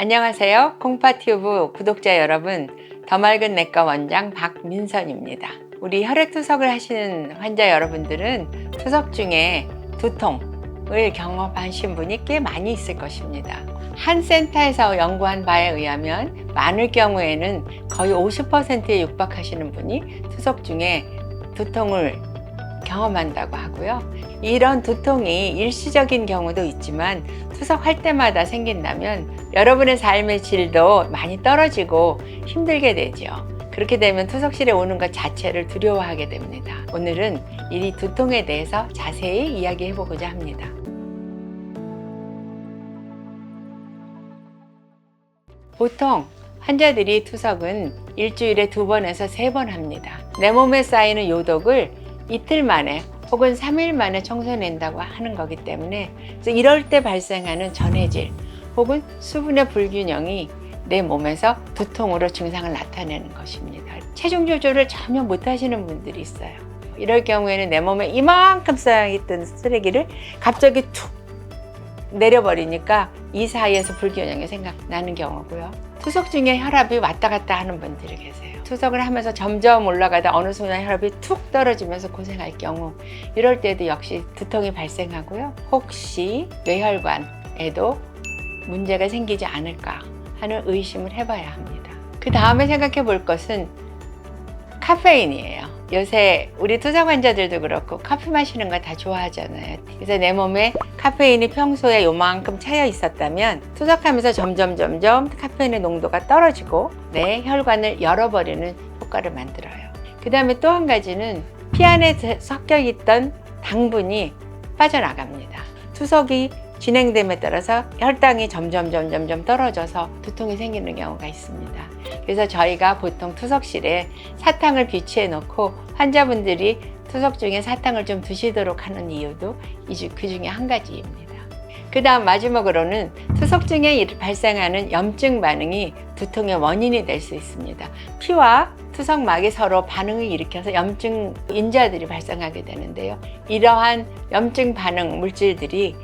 안녕하세요. 콩파튜브 구독자 여러분, 더 맑은 내과 원장 박민선입니다. 우리 혈액투석을 하시는 환자 여러분들은 투석 중에 두통을 경험하신 분이 꽤 많이 있을 것입니다. 한 센터에서 연구한 바에 의하면 많을 경우에는 거의 50%에 육박하시는 분이 투석 중에 두통을 경험한다고 하고요. 이런 두통이 일시적인 경우도 있지만 투석할 때마다 생긴다면 여러분의 삶의 질도 많이 떨어지고 힘들게 되죠. 그렇게 되면 투석실에 오는 것 자체를 두려워하게 됩니다. 오늘은 이 두통에 대해서 자세히 이야기해 보고자 합니다. 보통 환자들이 투석은 일주일에 2번에서 3번 합니다. 내 몸에 쌓이는 요독을 이틀 만에 혹은 3일 만에 청소낸다고 하는 거기 때문에 이럴 때 발생하는 전해질 혹은 수분의 불균형이 내 몸에서 두통으로 증상을 나타내는 것입니다. 체중 조절을 전혀 못 하시는 분들이 있어요. 이럴 경우에는 내 몸에 이만큼 쌓여있던 쓰레기를 갑자기 툭 내려버리니까 이 사이에서 불균형이 생각나는 경우고요. 투석 중에 혈압이 왔다 갔다 하는 분들이 계세요. 투석을 하면서 점점 올라가다 어느 순간 혈압이 툭 떨어지면서 고생할 경우, 이럴 때도 역시 두통이 발생하고요. 혹시 뇌혈관에도 문제가 생기지 않을까 하는 의심을 해봐야 합니다. 그 다음에 생각해 볼 것은 카페인이에요. 요새 우리 투석 환자들도 그렇고 커피 마시는 거 다 좋아하잖아요. 그래서 내 몸에 카페인이 평소에 요만큼 차여 있었다면 투석하면서 점점 카페인의 농도가 떨어지고 내 혈관을 열어버리는 효과를 만들어요. 그 다음에 또 한 가지는 피 안에 섞여 있던 당분이 빠져나갑니다. 투석이 진행됨에 따라서 혈당이 점점 떨어져서 두통이 생기는 경우가 있습니다. 그래서 저희가 보통 투석실에 사탕을 비치해 놓고 환자분들이 투석 중에 사탕을 좀 드시도록 하는 이유도 그 중에 한 가지입니다. 그 다음 마지막으로는 투석 중에 발생하는 염증 반응이 두통의 원인이 될 수 있습니다. 피와 투석막이 서로 반응을 일으켜서 염증 인자들이 발생하게 되는데요. 이러한 염증 반응 물질들이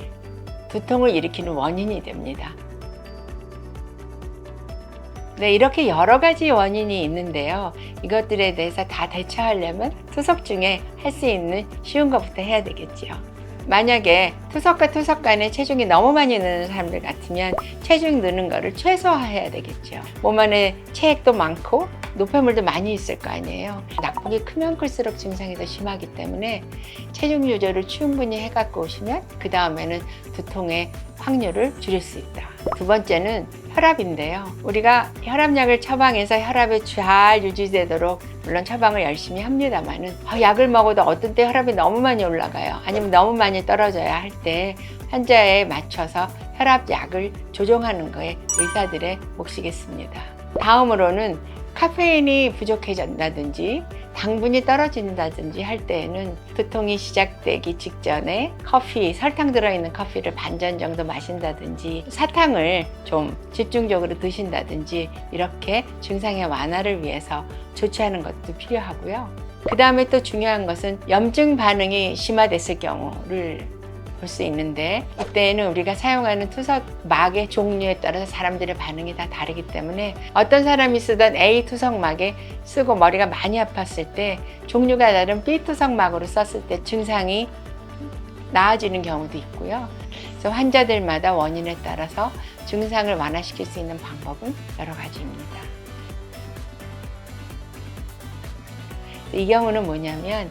두통을 일으키는 원인이 됩니다. 네, 이렇게 여러 가지 원인이 있는데요. 이것들에 대해서 다 대처하려면 투석 중에 할 수 있는 쉬운 것부터 해야 되겠죠. 만약에 투석과 투석 간에 체중이 너무 많이 느는 사람들 같으면 체중 느는 거를 최소화해야 되겠죠. 몸 안에 체액도 많고 노폐물도 많이 있을 거 아니에요. 낙폭이 크면 클수록 증상이 더 심하기 때문에 체중 조절을 충분히 해갖고 오시면 그 다음에는 두통의 확률을 줄일 수 있다. 두 번째는 혈압인데요. 우리가 혈압약을 처방해서 혈압이 잘 유지되도록 물론 처방을 열심히 합니다만은 약을 먹어도 어떤 때 혈압이 너무 많이 올라가요. 아니면 너무 많이 떨어져야 할 때 환자에 맞춰서 혈압약을 조정하는 거에 의사들의 몫이겠습니다. 다음으로는 카페인이 부족해진다든지 당분이 떨어진다든지 할 때에는 두통이 시작되기 직전에 커피, 설탕 들어있는 커피를 반잔 정도 마신다든지 사탕을 좀 집중적으로 드신다든지 이렇게 증상의 완화를 위해서 조치하는 것도 필요하고요. 그 다음에 또 중요한 것은 염증 반응이 심화됐을 경우를 볼 수 있는데 이때에는 우리가 사용하는 투석막의 종류에 따라서 사람들의 반응이 다 다르기 때문에 어떤 사람이 쓰던 A 투석막에 쓰고 머리가 많이 아팠을 때 종류가 다른 B 투석막으로 썼을 때 증상이 나아지는 경우도 있고요. 그래서 환자들마다 원인에 따라서 증상을 완화시킬 수 있는 방법은 여러 가지입니다. 이 경우는 뭐냐면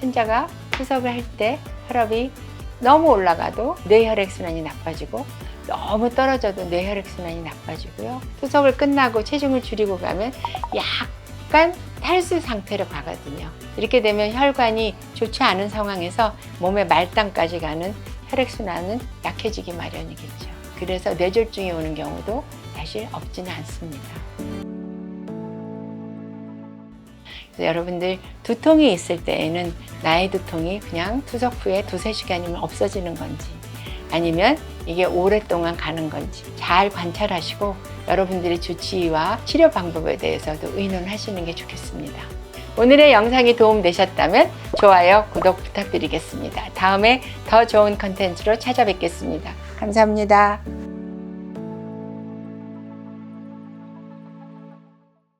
환자가 투석을 할 때 혈압이 너무 올라가도 뇌혈액순환이 나빠지고 너무 떨어져도 뇌혈액순환이 나빠지고요. 투석을 끝나고 체중을 줄이고 가면 약간 탈수 상태로 가거든요. 이렇게 되면 혈관이 좋지 않은 상황에서 몸의 말단까지 가는 혈액순환은 약해지기 마련이겠죠. 그래서 뇌졸중이 오는 경우도 사실 없지는 않습니다. 여러분들 두통이 있을 때에는 나의 두통이 그냥 투석 후에 2-3시간이면 없어지는 건지 아니면 이게 오랫동안 가는 건지 잘 관찰하시고 여러분들의 조치와 치료 방법에 대해서도 의논하시는 게 좋겠습니다. 오늘의 영상이 도움되셨다면 좋아요, 구독 부탁드리겠습니다. 다음에 더 좋은 컨텐츠로 찾아뵙겠습니다. 감사합니다.